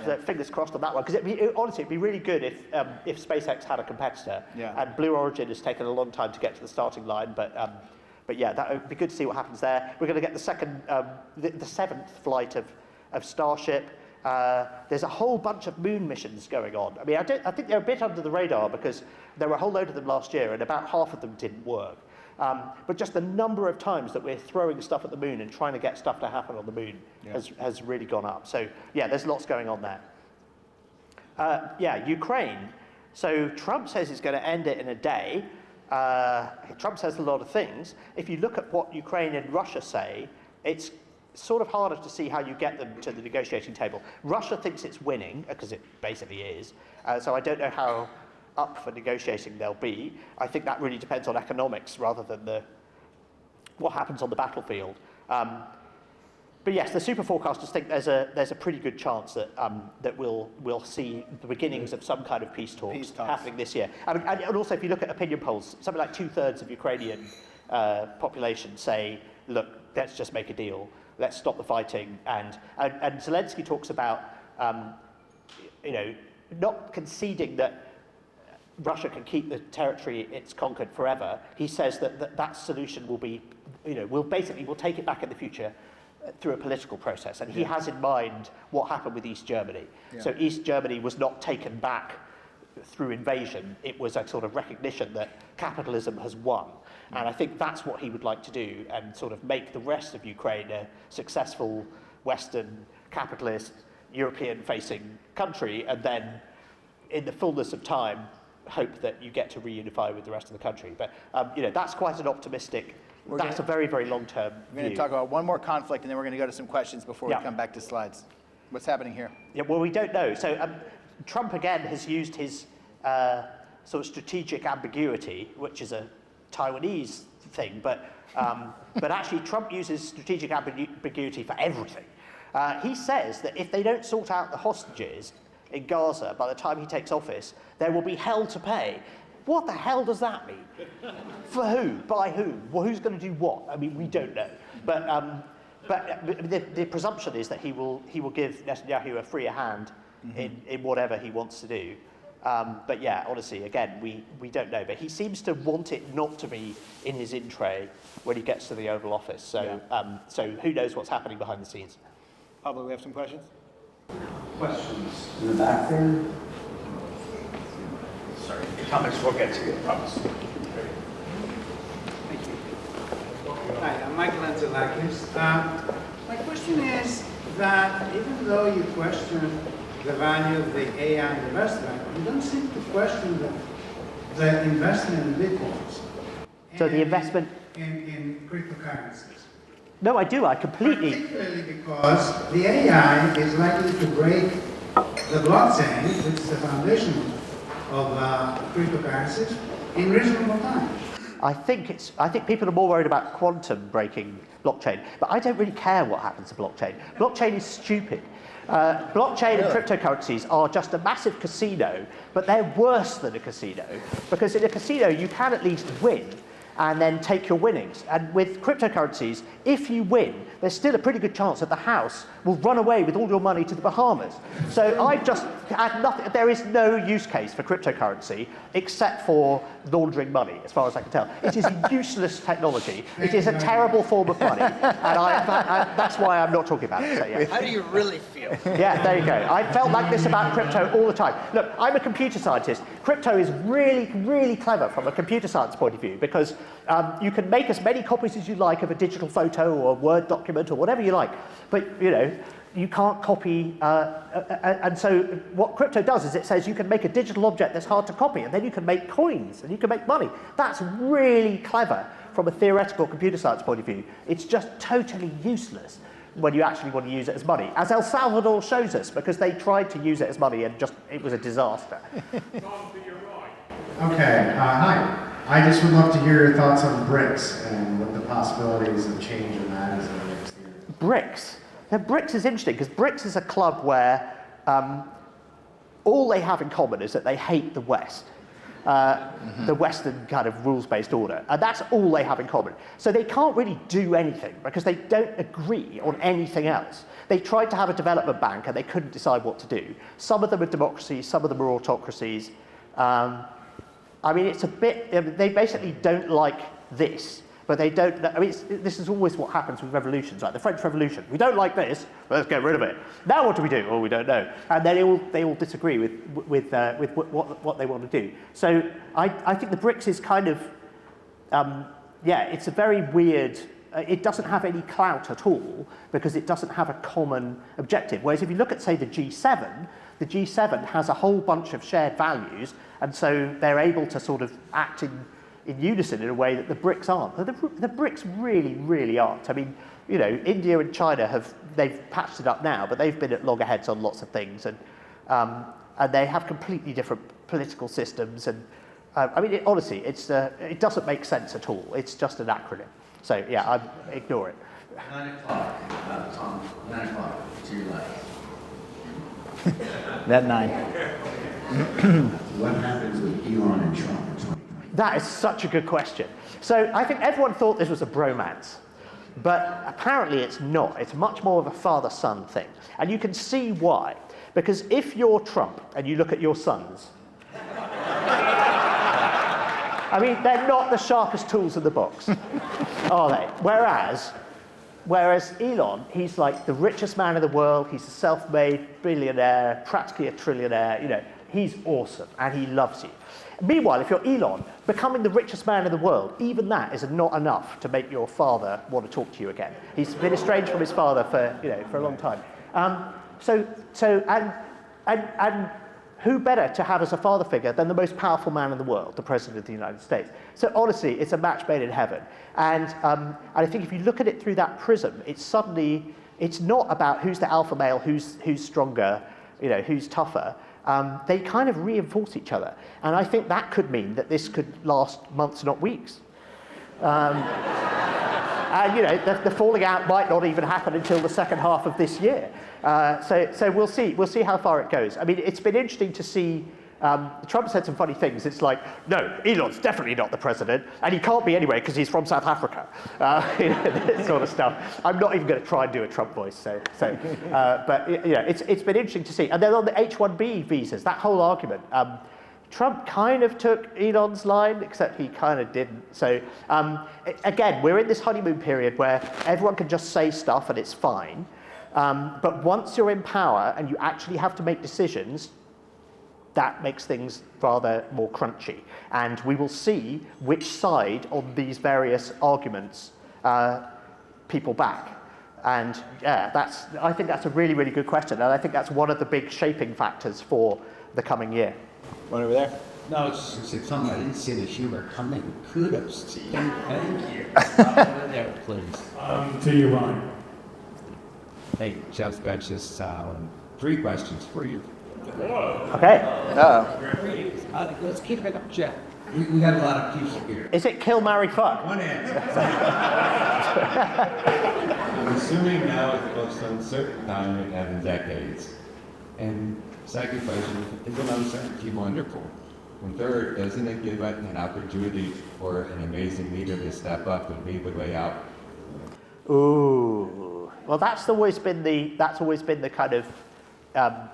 So fingers crossed on that one, because honestly, it'd be really good if SpaceX had a competitor. And Blue Origin has taken a long time to get to the starting line, but yeah, that would be good to see what happens there. We're going to get the seventh flight of Starship. There's a whole bunch of moon missions going on. I mean, I think they're a bit under the radar because there were a whole load of them last year, and about half of them didn't work. But just the number of times that we're throwing stuff at the moon and trying to get stuff to happen on the moon has really gone up. So yeah, there's lots going on there. Ukraine. So Trump says he's going to end it in a day. Trump says a lot of things. If you look at what Ukraine and Russia say, it's sort of harder to see how you get them to the negotiating table. Russia thinks it's winning, because it basically is. So I don't know how up for negotiating they'll be. I think that really depends on economics rather than the what happens on the battlefield. But yes, the super forecasters think there's a pretty good chance that that we'll see the beginnings of some kind of peace talks happening this year. And also, if you look at opinion polls, something like 2/3 of Ukrainian population say, look, let's just make a deal, let's stop the fighting, and Zelensky talks about not conceding that Russia can keep the territory it's conquered forever. He says that solution will be, we'll take it back in the future through a political process. And he has in mind what happened with East Germany. Yeah. So East Germany was not taken back through invasion. It was a sort of recognition that capitalism has won. And I think that's what he would like to do, and sort of make the rest of Ukraine a successful Western, capitalist, European-facing country, and then in the fullness of time, hope that you get to reunify with the rest of the country. But that's quite an optimistic. That's a very, very long-term view. We're going to talk about one more conflict, and then we're going to go to some questions before we come back to slides. What's happening here? Yeah, well, we don't know. So Trump, again, has used his sort of strategic ambiguity, which is a Taiwanese thing, but actually Trump uses strategic ambiguity for everything. He says that if they don't sort out the hostages in Gaza by the time he takes office, there will be hell to pay. What the hell does that mean? For who? By whom? Well, who's going to do what? I mean, we don't know. But the presumption is that he will give Netanyahu a freer hand in whatever he wants to do. But yeah, honestly, again, we don't know. But he seems to want it not to be in his in tray when he gets to the Oval Office. So so who knows what's happening behind the scenes? Pablo, we have some questions? Questions in the back there? Sorry, Thomas, we'll get to you, I promise. Thank you. Hi, I'm Michael Angelakis. My question is that even though you question the value of the AI investment, you don't seem to question the investment in bitcoins. So the investment in cryptocurrencies. No, I do. I completely. Particularly because the AI is likely to break the blockchain, which is the foundation of cryptocurrencies, in reasonable time. I think people are more worried about quantum breaking blockchain, but I don't really care what happens to blockchain. Blockchain is stupid. Blockchain and cryptocurrencies are just a massive casino, but they're worse than a casino, because in a casino you can at least win and then take your winnings. And with cryptocurrencies, if you win, there's still a pretty good chance that the house will run away with all your money to the Bahamas. So I've just had nothing, there is no use case for cryptocurrency except for laundering money, as far as I can tell. It is a useless technology. It is a terrible form of money. And that's why I'm not talking about it. So, yeah. How do you really feel? Yeah, there you go. I felt like this about crypto all the time. Look, I'm a computer scientist. Crypto is really, really clever from a computer science point of view, because you can make as many copies as you like of a digital photo or a Word document or whatever you like, but you can't copy. And so what crypto does is it says you can make a digital object that's hard to copy, and then you can make coins and you can make money. That's really clever from a theoretical computer science point of view. It's just totally useless when you actually want to use it as money, as El Salvador shows us, because they tried to use it as money and it was a disaster. Okay, hi. I just would love to hear your thoughts on BRICS and what the possibilities of change in that is in the next year. BRICS. Now, BRICS is interesting because BRICS is a club where all they have in common is that they hate the West, the Western kind of rules-based order, and that's all they have in common. So they can't really do anything because they don't agree on anything else. They tried to have a development bank and they couldn't decide what to do. Some of them are democracies, some of them are autocracies. I mean, it's a bit, they basically don't like this, but they don't, I mean, this is always what happens with revolutions, like the French Revolution. We don't like this, well, let's get rid of it. Now what do we do? Oh, we don't know. And then they all disagree with what they want to do. So I think the BRICS is kind of, it's a very weird, it doesn't have any clout at all because it doesn't have a common objective. Whereas if you look at, say, the G7 has a whole bunch of shared values, and so they're able to sort of act in unison in a way that the BRICS aren't. The BRICS really, really aren't. I mean, India and China they've patched it up now, but they've been at loggerheads on lots of things, and they have completely different political systems. And I mean, honestly, it doesn't make sense at all. It's just an acronym. So yeah, ignore it. 9 o'clock, Tom, 9 o'clock to your left. That 9. What happens with Elon and Trump in 2020? That is such a good question. So I think everyone thought this was a bromance, but apparently it's not. It's much more of a father-son thing. And you can see why. Because if you're Trump and you look at your sons, I mean, they're not the sharpest tools in the box, are they? Whereas Elon, he's like the richest man in the world. He's a self-made billionaire, practically a trillionaire. You know, he's awesome and he loves you. Meanwhile, if you're Elon, becoming the richest man in the world, even that is not enough to make your father want to talk to you again. He's been estranged from his father for a long time. And who better to have as a father figure than the most powerful man in the world, the President of the United States? So honestly, it's a match made in heaven. And I think if you look at it through that prism, it's not about who's the alpha male, who's stronger, who's tougher. They kind of reinforce each other. And I think that could mean that this could last months, not weeks. And the falling out might not even happen until the second half of this year. So we'll see how far it goes. I mean, it's been interesting to see. Trump said some funny things. It's like, no, Elon's definitely not the president, and he can't be anyway because he's from South Africa. This sort of stuff. I'm not even going to try and do a Trump voice. But it's been interesting to see. And then on the H-1B visas, that whole argument. Trump kind of took Elon's line, except he kind of didn't. So again, we're in this honeymoon period where everyone can just say stuff and it's fine. But once you're in power and you actually have to make decisions, that makes things rather more crunchy. And we will see which side on these various arguments people back. And yeah, I think that's a really, really good question. And I think that's one of the big shaping factors for the coming year. One over there. No, it's something I didn't see the humor coming. Kudos to you. Thank you. There, please. To you, Ryan. Hey, Jeff Spence, just 3 questions for you. Okay. Let's keep it up, Jeff. We got a lot of people here. Is it kill, marry, fuck? One answer. I'm assuming now is the most uncertain time we've had in decades. And second question, isn't uncertainty wonderful? And third, doesn't it give an opportunity for an amazing leader to step up and lead the way out? Ooh. Well, that's always been the kind of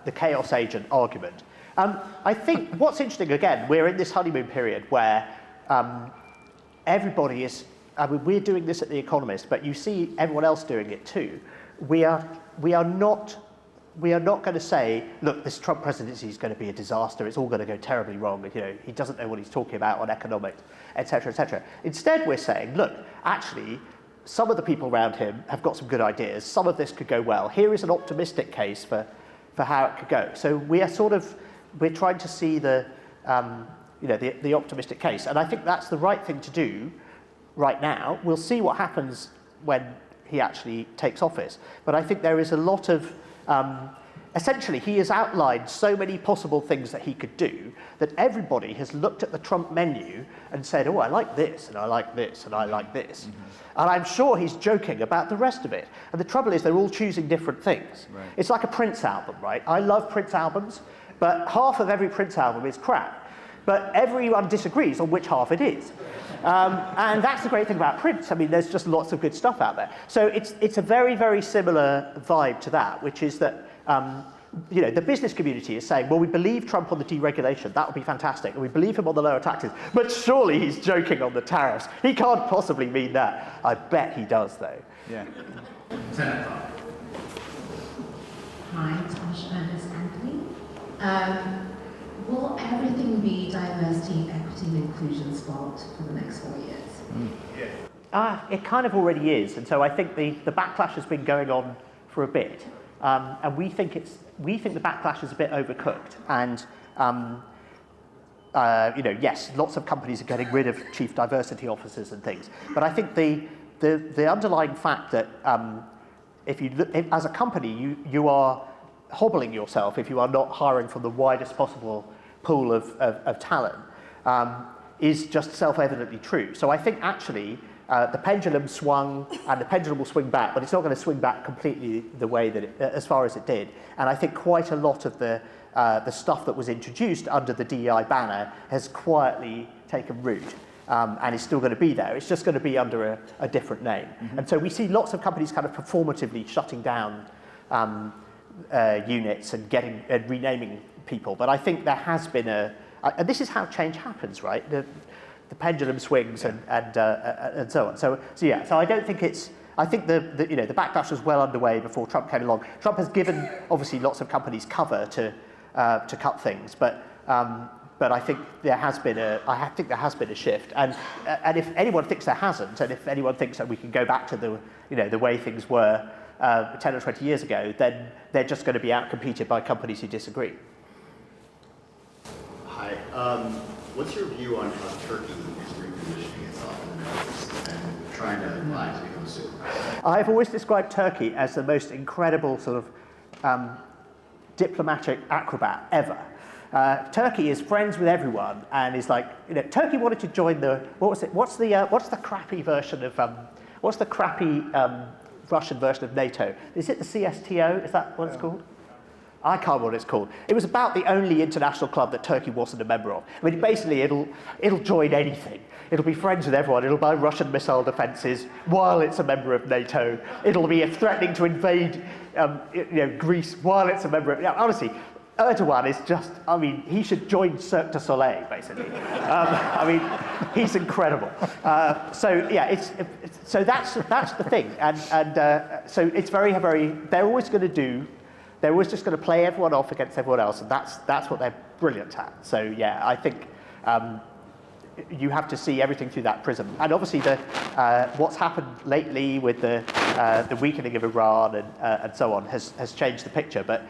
the chaos agent argument. I think what's interesting, again, we're in this honeymoon period where everybody is, we're doing this at The Economist, but you see everyone else doing it too. We are not going to say, look, this Trump presidency is going to be a disaster, it's all going to go terribly wrong, he doesn't know what he's talking about on economics, etc., etc. Instead, we're saying, look, actually, some of the people around him have got some good ideas, some of this could go well. Here is an optimistic case for how it could go. So we're trying to see the optimistic case. And I think that's the right thing to do right now. We'll see what happens when he actually takes office. But I think there is a lot of, essentially, he has outlined so many possible things that he could do that everybody has looked at the Trump menu and said, oh, I like this, and I like this, and I like this. Mm-hmm. And I'm sure he's joking about the rest of it. And the trouble is they're all choosing different things. Right. It's like a Prince album, right? I love Prince albums, but half of every Prince album is crap. But everyone disagrees on which half it is. And that's the great thing about Prince. I mean, there's just lots of good stuff out there. So it's a very, very similar vibe to that, which is that the business community is saying, well, we believe Trump on the deregulation, that would be fantastic, and we believe him on the lower taxes, but surely he's joking on the tariffs. He can't possibly mean that. I bet he does, though. Yeah. 10 o'clock. Hi, Tom Standage, Anthony. Will everything be diversity, equity, and inclusion spot for the next 4 years? It kind of already is, and so I think the backlash has been going on for a bit, and we think the backlash is a bit overcooked. And yes, lots of companies are getting rid of chief diversity officers and things, but I think the underlying fact that if as a company you are hobbling yourself if you are not hiring from the widest possible pool of talent is just self-evidently true. So I think actually the pendulum swung, and the pendulum will swing back, but it's not going to swing back completely the way that as far as it did. And I think quite a lot of the stuff that was introduced under the DEI banner has quietly taken root. And is still going to be there. It's just going to be under a different name. And so we see lots of companies kind of performatively shutting down units and renaming people. But I think there has been and this is how change happens, right? The pendulum swings and so on. So I don't think I think the backlash was well underway before Trump came along. Trump has given obviously lots of companies cover to cut things, but I think there has been a shift, and if anyone thinks there hasn't, and if anyone thinks that we can go back to the way things were 10 or 20 years ago, then they're just going to be outcompeted by companies who disagree. Hi. What's your view on how Turkey is repositioning itself in the Middle East and trying to rise to become a superpower? I've always described Turkey as the most incredible sort of diplomatic acrobat ever. Turkey is friends with everyone and is like, Turkey wanted to join what's the crappy version of, what's the crappy Russian version of NATO? Is it the CSTO? Is that what it's called? I can't remember what it's called. It was about the only international club that Turkey wasn't a member of. I mean, basically, it'll join anything. It'll be friends with everyone. It'll buy Russian missile defences while it's a member of NATO. It'll be threatening to invade Greece while it's a member of... honestly, Erdogan is just, he should join Cirque du Soleil, basically. He's incredible. So that's the thing. And so it's very, very, they're always just going to play everyone off against everyone else, and that's what they're brilliant at. So yeah, I think you have to see everything through that prism. And obviously what's happened lately with the weakening of Iran and so on has changed the picture, but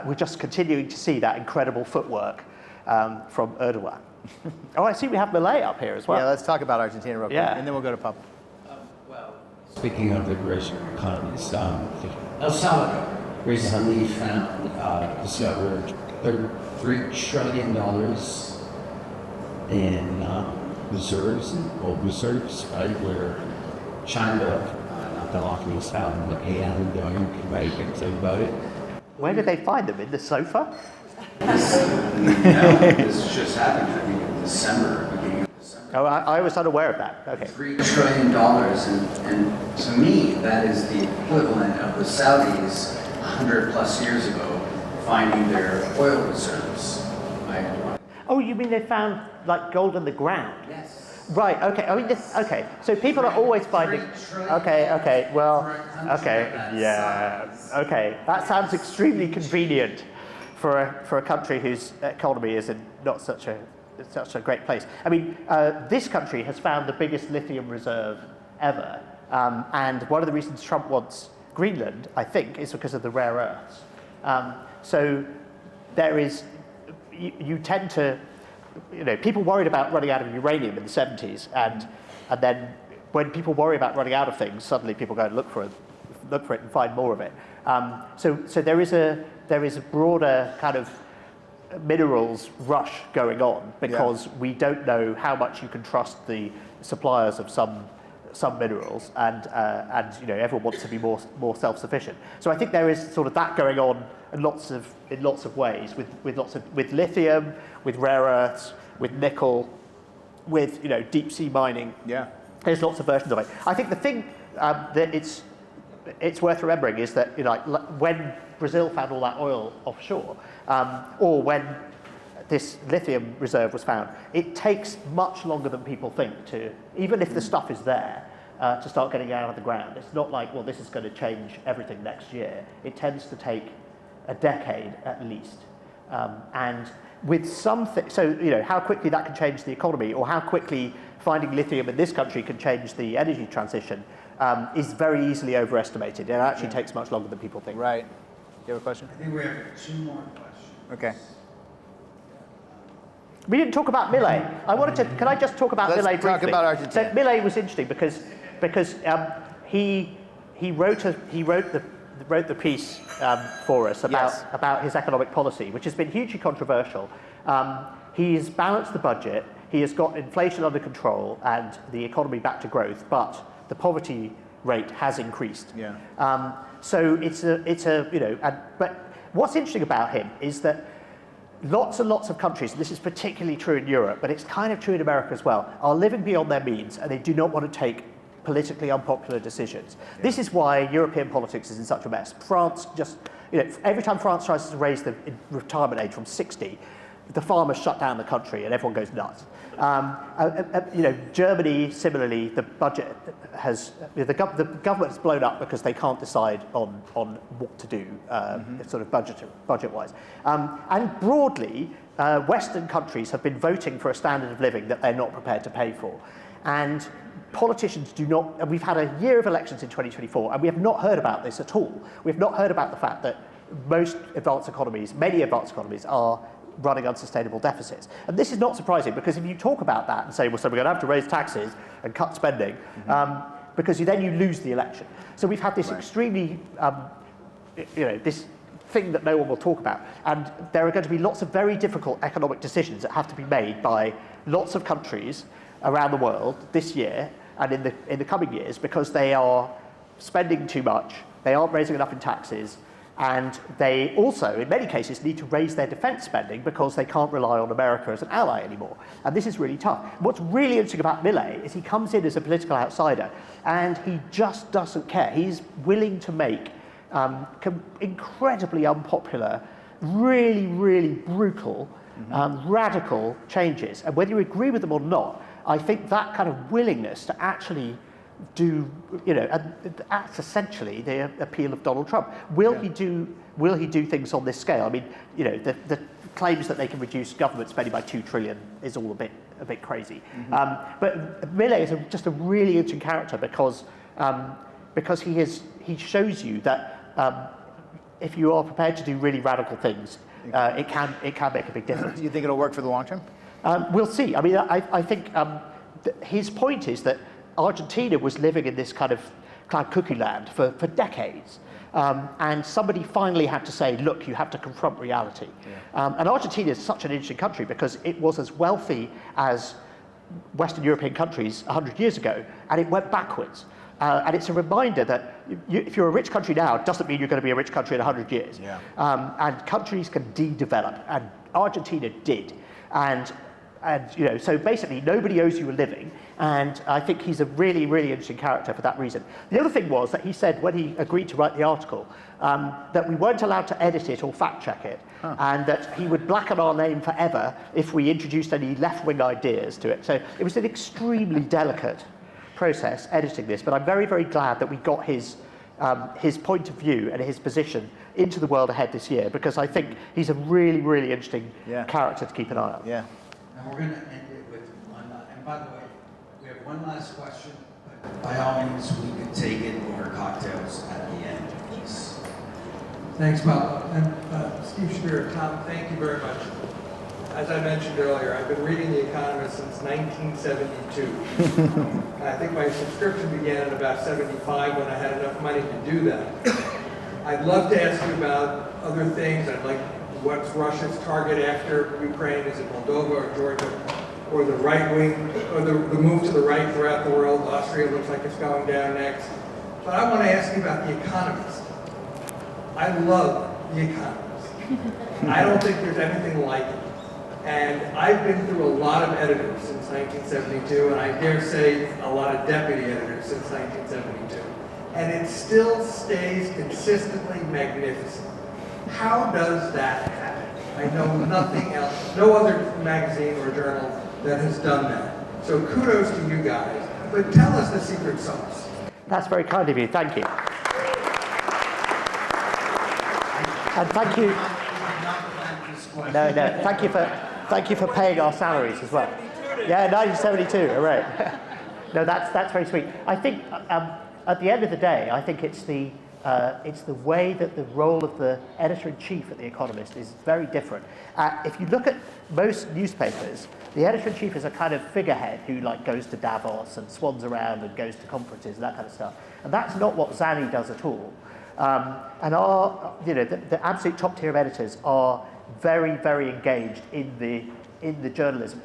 we're just continuing to see that incredible footwork from Erdogan. Oh, I see we have Malay up here as well. Yeah, let's talk about Argentina real quick, and then we'll go to Pablo. Speaking of liberation economies, El Salvador recently discovered $3 trillion in reserves, gold reserves, right, where China, not the Lockheed's found what AI doing, right, can say about it. Where did they find them? In the sofa? This just happened, I think, in December, beginning of December. Oh, I was unaware of that. Okay. $3 trillion, and to me, that is the equivalent of the Saudis 100 plus years ago finding their oil reserves. Oh, you mean they found like gold in the ground? Yes. Right. Okay. Okay. So people are always finding. Okay. Well. Okay. Yeah. Okay. That sounds extremely convenient for a country whose economy is in not such a great place. I mean, this country has found the biggest lithium reserve ever, and one of the reasons Trump wants Greenland, I think, is because of the rare earths. So there is. You tend to, people worried about running out of uranium in the 70s, and then when people worry about running out of things, suddenly people go and look for it and find more of it. So there is a broader kind of minerals rush going on because we don't know how much you can trust the suppliers of some minerals, and everyone wants to be more self-sufficient. So I think there is sort of that going on in lots of ways with lithium, with rare earths, with nickel, with deep sea mining. Yeah, there's lots of versions of it. I think the thing that it's worth remembering is that when Brazil found all that oil offshore, or when this lithium reserve was found, it takes much longer than people think to, even if the stuff is there, to start getting out of the ground. It's not like, well, this is going to change everything next year. It tends to take a decade at least. And with how quickly that can change the economy, or how quickly finding lithium in this country can change the energy transition, is very easily overestimated. It actually takes much longer than people think. Right. You have a question? I think we have 2 more questions. Okay. We didn't talk about Milei. Can I just talk about Milei briefly? Let's talk about Argentina. So Milei was interesting because he wrote the piece for us about his economic policy, which has been hugely controversial. He's balanced the budget. he has got inflation under control and the economy back to growth, but the poverty rate has increased. Yeah. So but what's interesting about him is that lots and lots of countries, and this is particularly true in Europe, but it's kind of true in America as well, are living beyond their means and they do not want to take politically unpopular decisions. Yeah. This is why European politics is in such a mess. France just, every time France tries to raise the retirement age from 60, the farmers shut down the country and everyone goes nuts. Germany, similarly, the budget has, the government has blown up because they can't decide on what to do, sort of budget-wise. And broadly, Western countries have been voting for a standard of living that they're not prepared to pay for. And politicians do not, and we've had a year of elections in 2024, and we have not heard about this at all. We have not heard about the fact that many advanced economies are running unsustainable deficits. And this is not surprising, because if you talk about that and say, well, so we're going to have to raise taxes and cut spending, because then you lose the election. So we've had this extremely, this thing that no one will talk about. And there are going to be lots of very difficult economic decisions that have to be made by lots of countries around the world this year and in the coming years, because they are spending too much, they aren't raising enough in taxes, and they also, in many cases, need to raise their defense spending because they can't rely on America as an ally anymore. And this is really tough. What's really interesting about Milei is he comes in as a political outsider and he just doesn't care. He's willing to make incredibly unpopular, really, really brutal, radical changes. And whether you agree with them or not, I think that kind of willingness to actually do, and that's essentially the appeal of Donald Trump. Will he do things on this scale? I mean, the claims that they can reduce government spending by $2 trillion is all a bit crazy. But Milei is just a really interesting character because he shows you that if you are prepared to do really radical things, it can make a big difference. Do you think it'll work for the long term? We'll see. I mean, I think his point is that Argentina was living in this kind of cuckoo land for decades. And somebody finally had to say, look, you have to confront reality. And Argentina is such an interesting country because it was as wealthy as Western European countries 100 years ago, and it went backwards. And it's a reminder that if you're a rich country now, it doesn't mean you're going to be a rich country in 100 years. And countries can de-develop, and Argentina did. And so basically nobody owes you a living, and I think he's a really, really interesting character for that reason. The other thing was that he said when he agreed to write the article that we weren't allowed to edit it or fact check it, and that he would blacken our name forever if we introduced any left-wing ideas to it. So it was an extremely delicate process editing this, but I'm very, very glad that we got his point of view and his position into the world ahead this year, because I think he's a really, really interesting character to keep an eye on. And we're going to end it with one, and by the way, we have one last question, but by all means, we could take it over cocktails at the end, please. Thanks, Bob. And Steve Shapiro, Tom, thank you very much. As I mentioned earlier, I've been reading The Economist since 1972. And I think my subscription began at about 75 when I had enough money to do that. I'd love to ask you about other things. I'd like, what's Russia's target after Ukraine? Is it Moldova or Georgia? Or the right wing, or the move to the right throughout the world? Austria looks like it's going down next. But I want to ask you about The Economist. I love The Economist. I don't think there's anything like it. And I've been through a lot of editors since 1972, and I dare say a lot of deputy editors since 1972. And it still stays consistently magnificent. How does that happen? I know nothing else, no other magazine or journal that has done that. So kudos to you guys, but tell us the secret sauce. That's very kind of you, thank you. And thank you. No, thank you for paying our salaries as well. Yeah, 1972, all right. No, that's very sweet. I think at the end of the day, I think it's the way that the role of the editor-in-chief at The Economist is very different. If you look at most newspapers, the editor-in-chief is a kind of figurehead who goes to Davos and swans around and goes to conferences and that kind of stuff. And that's not what Zanny does at all. And the absolute top tier of editors are very, very engaged in the in the journalism.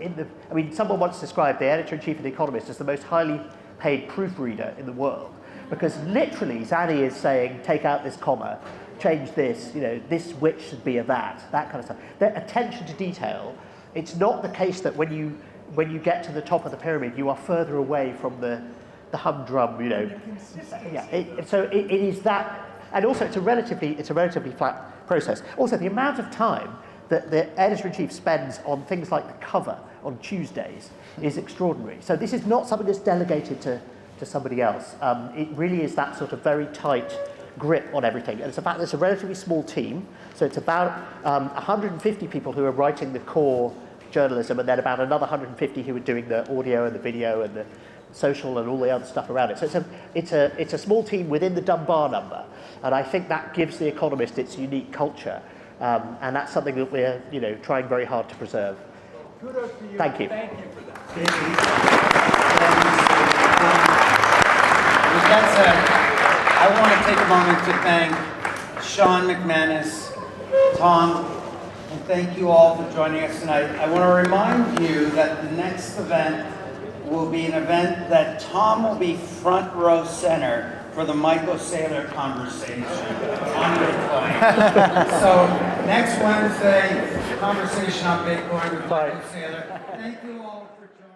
I mean, someone once described the editor-in-chief of The Economist as the most highly paid proofreader in the world, because literally Zanny is saying, take out this comma, change this, this which should be a that kind of stuff. The attention to detail, it's not the case that when you get to the top of the pyramid, you are further away from the humdrum, so it is that, and also it's a relatively flat process. Also, the amount of time that the editor-in-chief spends on things like the cover on Tuesdays is extraordinary. So this is not something that's delegated to somebody else. It really is that sort of very tight grip on everything. And it's about it's a relatively small team. So it's about 150 people who are writing the core journalism, and then about another 150 who are doing the audio and the video and the social and all the other stuff around it. So it's a small team within the Dunbar number, and I think that gives The Economist its unique culture, and that's something that we're trying very hard to preserve. Kudos to you. Thank you. Thank you for that. With that said, I want to take a moment to thank Sean McManus, Tom, and thank you all for joining us tonight. I want to remind you that the next event will be an event that Tom will be front row center for the Michael Saylor conversation on Bitcoin. So next Wednesday, conversation on Bitcoin with Michael Saylor. Thank you all for joining.